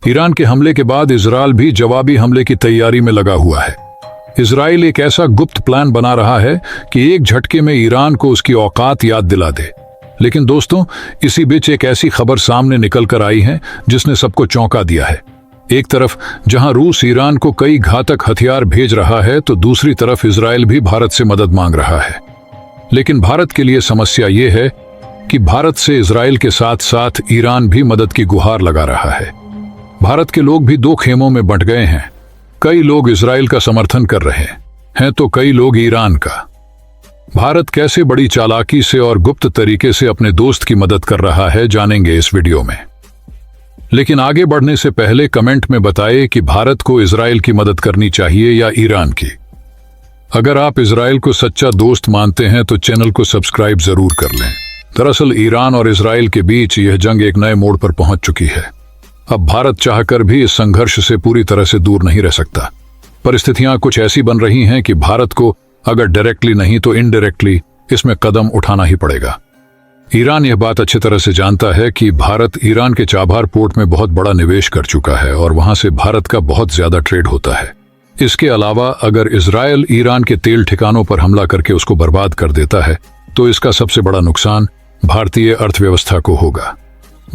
Iran के हमले के बाद इजरायल भी जवाबी हमले की तैयारी में लगा हुआ है। इजरायल एक ऐसा गुप्त प्लान बना रहा है कि एक झटके में ईरान को उसकी औकात याद दिला दे। लेकिन दोस्तों, इसी बीच एक ऐसी खबर सामने निकल कर आई है जिसने सबको चौंका दिया है। एक तरफ जहां रूस ईरान को कई घातक हथियार भेज रहा है, तो दूसरी तरफ इजरायल भी भारत से मदद मांग रहा है। लेकिन भारत के लिए समस्या ये है कि भारत से इजरायल के साथ साथ ईरान भी मदद की गुहार लगा रहा है। भारत के लोग भी दो खेमों में बंट गए हैं। कई लोग इजरायल का समर्थन कर रहे हैं तो कई लोग ईरान का। भारत कैसे बड़ी चालाकी से और गुप्त तरीके से अपने दोस्त की मदद कर रहा है, जानेंगे इस वीडियो में। लेकिन आगे बढ़ने से पहले कमेंट में बताएं कि भारत को इजरायल की मदद करनी चाहिए या ईरान की। अगर आप इजरायल को सच्चा दोस्त मानते हैं तो चैनल को सब्सक्राइब जरूर कर लें। दरअसल ईरान और इजरायल के बीच यह जंग एक नए मोड़ पर पहुंच चुकी है। अब भारत चाहकर भी इस संघर्ष से पूरी तरह से दूर नहीं रह सकता। परिस्थितियां कुछ ऐसी बन रही हैं कि भारत को अगर डायरेक्टली नहीं तो इनडायरेक्टली इसमें कदम उठाना ही पड़ेगा। ईरान यह बात अच्छी तरह से जानता है कि भारत ईरान के चाबहार पोर्ट में बहुत बड़ा निवेश कर चुका है और वहां से भारत का बहुत ज्यादा ट्रेड होता है। इसके अलावा अगर इजरायल ईरान के तेल ठिकानों पर हमला करके उसको बर्बाद कर देता है तो इसका सबसे बड़ा नुकसान भारतीय अर्थव्यवस्था को होगा।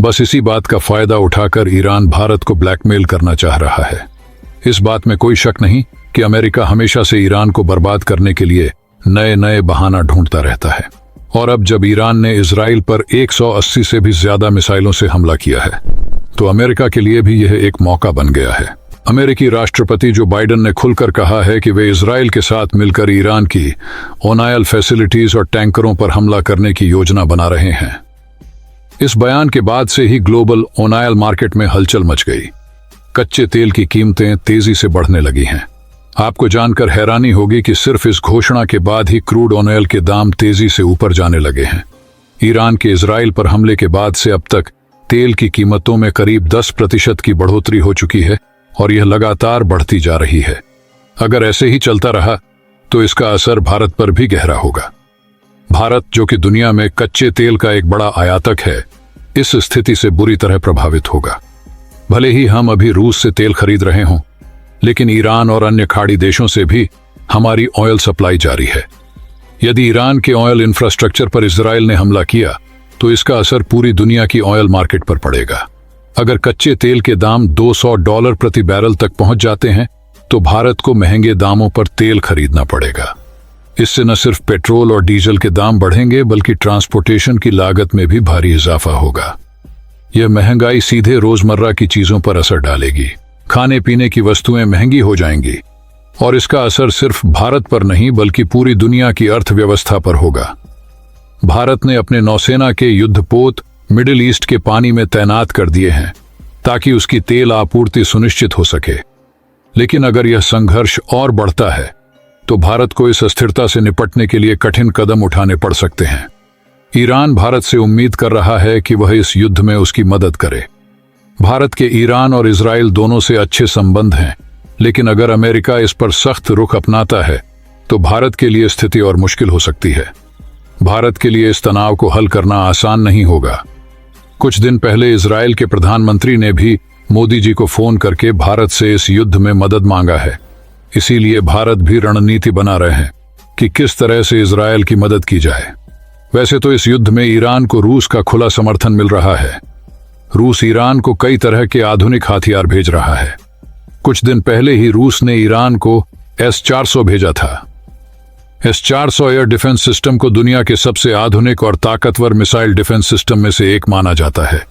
बस इसी बात का फायदा उठाकर ईरान भारत को ब्लैकमेल करना चाह रहा है। इस बात में कोई शक नहीं कि अमेरिका हमेशा से ईरान को बर्बाद करने के लिए नए नए बहाना ढूंढता रहता है। और अब जब ईरान ने इजरायल पर 180 से भी ज्यादा मिसाइलों से हमला किया है तो अमेरिका के लिए भी यह एक मौका बन गया है। अमेरिकी राष्ट्रपति जो बाइडेन ने खुलकर कहा है कि वे इजरायल के साथ मिलकर ईरान की ऑयल फैसिलिटीज और टैंकरों पर हमला करने की योजना बना रहे हैं। इस बयान के बाद से ही ग्लोबल ऑयल मार्केट में हलचल मच गई। कच्चे तेल की कीमतें तेजी से बढ़ने लगी हैं। आपको जानकर हैरानी होगी कि सिर्फ इस घोषणा के बाद ही क्रूड ऑयल के दाम तेजी से ऊपर जाने लगे हैं। ईरान के इजरायल पर हमले के बाद से अब तक तेल की कीमतों में करीब 10% की बढ़ोतरी हो चुकी है और यह लगातार बढ़ती जा रही है। अगर ऐसे ही चलता रहा तो इसका असर भारत पर भी गहरा होगा। भारत, जो कि दुनिया में कच्चे तेल का एक बड़ा आयातक है, इस स्थिति से बुरी तरह प्रभावित होगा। भले ही हम अभी रूस से तेल खरीद रहे हों, लेकिन ईरान और अन्य खाड़ी देशों से भी हमारी ऑयल सप्लाई जारी है। यदि ईरान के ऑयल इंफ्रास्ट्रक्चर पर इजरायल ने हमला किया तो इसका असर पूरी दुनिया की ऑयल मार्केट पर पड़ेगा। अगर कच्चे तेल के दाम $200 प्रति बैरल तक पहुंच जाते हैं तो भारत को महंगे दामों पर तेल खरीदना पड़ेगा। इससे न सिर्फ पेट्रोल और डीजल के दाम बढ़ेंगे बल्कि ट्रांसपोर्टेशन की लागत में भी भारी इजाफा होगा। यह महंगाई सीधे रोजमर्रा की चीजों पर असर डालेगी। खाने पीने की वस्तुएं महंगी हो जाएंगी और इसका असर सिर्फ भारत पर नहीं बल्कि पूरी दुनिया की अर्थव्यवस्था पर होगा। भारत ने अपने नौसेना के युद्धपोत मिडिल ईस्ट के पानी में तैनात कर दिए हैं ताकि उसकी तेल आपूर्ति सुनिश्चित हो सके। लेकिन अगर यह संघर्ष और बढ़ता है तो भारत को इस अस्थिरता से निपटने के लिए कठिन कदम उठाने पड़ सकते हैं। ईरान भारत से उम्मीद कर रहा है कि वह इस युद्ध में उसकी मदद करे। भारत के ईरान और इजरायल दोनों से अच्छे संबंध हैं, लेकिन अगर अमेरिका इस पर सख्त रुख अपनाता है तो भारत के लिए स्थिति और मुश्किल हो सकती है। भारत के लिए इस तनाव को हल करना आसान नहीं होगा। कुछ दिन पहले इजरायल के प्रधानमंत्री ने भी मोदी जी को फोन करके भारत से इस युद्ध में मदद मांगा है। इसीलिए भारत भी रणनीति बना रहे हैं कि किस तरह से इजरायल की मदद की जाए। वैसे तो इस युद्ध में ईरान को रूस का खुला समर्थन मिल रहा है। रूस ईरान को कई तरह के आधुनिक हथियार भेज रहा है। कुछ दिन पहले ही रूस ने ईरान को S-400 भेजा था। S-400 एयर डिफेंस सिस्टम को दुनिया के सबसे आधुनिक और ताकतवर मिसाइल डिफेंस सिस्टम में से एक माना जाता है।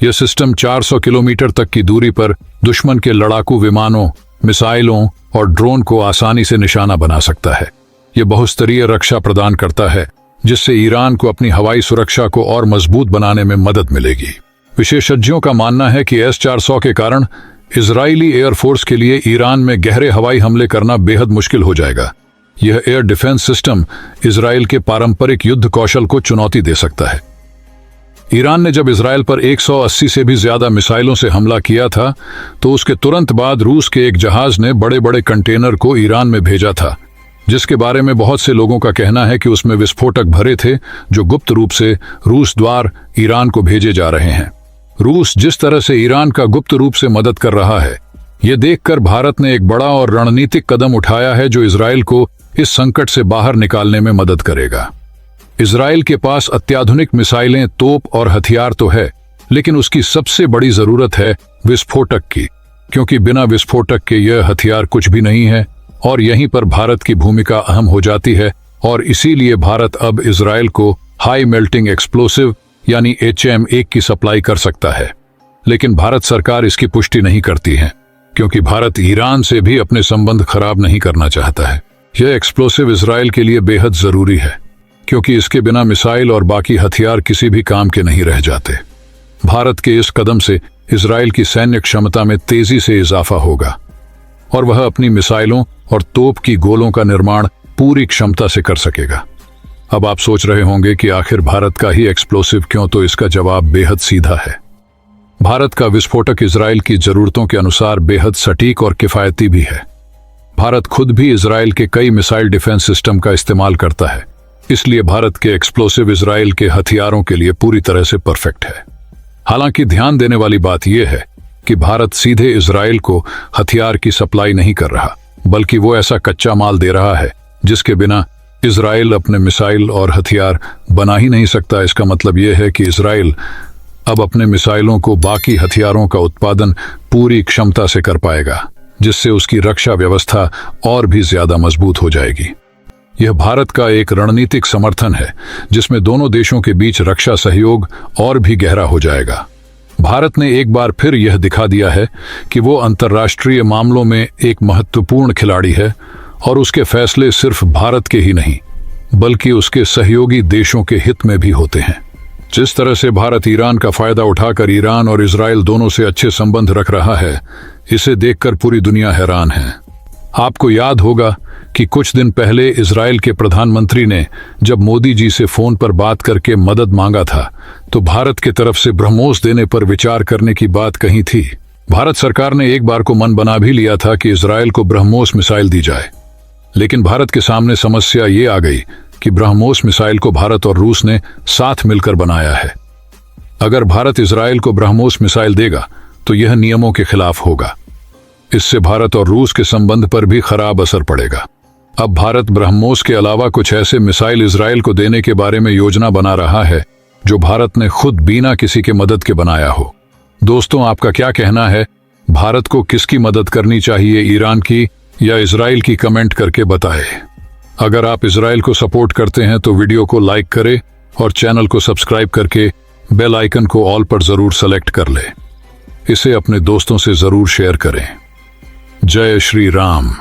यह सिस्टम 400 किलोमीटर तक की दूरी पर दुश्मन के लड़ाकू विमानों, मिसाइलों और ड्रोन को आसानी से निशाना बना सकता है। यह बहुस्तरीय रक्षा प्रदान करता है जिससे ईरान को अपनी हवाई सुरक्षा को और मजबूत बनाने में मदद मिलेगी। विशेषज्ञों का मानना है कि S-400 के कारण इजरायली एयरफोर्स के लिए ईरान में गहरे हवाई हमले करना बेहद मुश्किल हो जाएगा। यह एयर डिफेंस सिस्टम इजरायल के पारंपरिक युद्ध कौशल को चुनौती दे सकता है। ईरान ने जब इजरायल पर 180 से भी ज्यादा मिसाइलों से हमला किया था तो उसके तुरंत बाद रूस के एक जहाज ने बड़े बड़े कंटेनर को ईरान में भेजा था, जिसके बारे में बहुत से लोगों का कहना है कि उसमें विस्फोटक भरे थे जो गुप्त रूप से रूस द्वारा ईरान को भेजे जा रहे हैं। रूस जिस तरह से ईरान का गुप्त रूप से मदद कर रहा है, ये देखकर भारत ने एक बड़ा और रणनीतिक कदम उठाया है जो इजराइल को इस संकट से बाहर निकालने में मदद करेगा। इजराइल के पास अत्याधुनिक मिसाइलें, तोप और हथियार तो है, लेकिन उसकी सबसे बड़ी जरूरत है विस्फोटक की, क्योंकि बिना विस्फोटक के यह हथियार कुछ भी नहीं है। और यहीं पर भारत की भूमिका अहम हो जाती है और इसीलिए भारत अब इजराइल को हाई मेल्टिंग एक्सप्लोसिव यानी HM-1 की सप्लाई कर सकता है। लेकिन भारत सरकार इसकी पुष्टि नहीं करती है, क्योंकि भारत ईरान से भी अपने संबंध खराब नहीं करना चाहता है। यह एक्सप्लोसिव इजराइल के लिए बेहद जरूरी है, क्योंकि इसके बिना मिसाइल और बाकी हथियार किसी भी काम के नहीं रह जाते। भारत के इस कदम से इजराइल की सैन्य क्षमता में तेजी से इजाफा होगा और वह अपनी मिसाइलों और तोप की गोलों का निर्माण पूरी क्षमता से कर सकेगा। अब आप सोच रहे होंगे कि आखिर भारत का ही एक्सप्लोसिव क्यों, तो इसका जवाब बेहद सीधा है। भारत का विस्फोटक इजराइल की जरूरतों के अनुसार बेहद सटीक और किफायती भी है। भारत खुद भी इजराइल के कई मिसाइल डिफेंस सिस्टम का इस्तेमाल करता है, इसलिए भारत के एक्सप्लोसिव इजराइल के हथियारों के लिए पूरी तरह से परफेक्ट है। हालांकि ध्यान देने वाली बात यह है कि भारत सीधे इजराइल को हथियार की सप्लाई नहीं कर रहा, बल्कि वो ऐसा कच्चा माल दे रहा है जिसके बिना इजराइल अपने मिसाइल और हथियार बना ही नहीं सकता। इसका मतलब यह है कि इजराइल अब अपने मिसाइलों को बाकी हथियारों का उत्पादन पूरी क्षमता से कर पाएगा, जिससे उसकी रक्षा व्यवस्था और भी ज्यादा मजबूत हो जाएगी। यह भारत का एक रणनीतिक समर्थन है जिसमें दोनों देशों के बीच रक्षा सहयोग और भी गहरा हो जाएगा। भारत ने एक बार फिर यह दिखा दिया है कि वो अंतर्राष्ट्रीय मामलों में एक महत्वपूर्ण खिलाड़ी है और उसके फैसले सिर्फ भारत के ही नहीं, बल्कि उसके सहयोगी देशों के हित में भी होते हैं। जिस तरह से भारत ईरान का फायदा उठाकर ईरान और इजराइल दोनों से अच्छे संबंध रख रहा है, इसे देखकर पूरी दुनिया हैरान है। आपको याद होगा कि कुछ दिन पहले इजराइल के प्रधानमंत्री ने जब मोदी जी से फोन पर बात करके मदद मांगा था, तो भारत की तरफ से ब्रह्मोस देने पर विचार करने की बात कही थी। भारत सरकार ने एक बार को मन बना भी लिया था कि इजराइल को ब्रह्मोस मिसाइल दी जाए, लेकिन भारत के सामने समस्या ये आ गई कि ब्रह्मोस मिसाइल को भारत और रूस ने साथ मिलकर बनाया है। अगर भारत इजराइल को ब्रह्मोस मिसाइल देगा तो यह नियमों के खिलाफ होगा। इससे भारत और रूस के संबंध पर भी खराब असर पड़ेगा। अब भारत ब्रह्मोस के अलावा कुछ ऐसे मिसाइल इजराइल को देने के बारे में योजना बना रहा है जो भारत ने खुद बिना किसी के मदद के बनाया हो। दोस्तों, आपका क्या कहना है? भारत को किसकी मदद करनी चाहिए, ईरान की या इजराइल की? कमेंट करके बताएं। अगर आप इजराइल को सपोर्ट करते हैं तो वीडियो को लाइक करें और चैनल को सब्सक्राइब करके बेल आइकन को ऑल पर जरूर सेलेक्ट कर लें। इसे अपने दोस्तों से जरूर शेयर करें। जय श्री राम।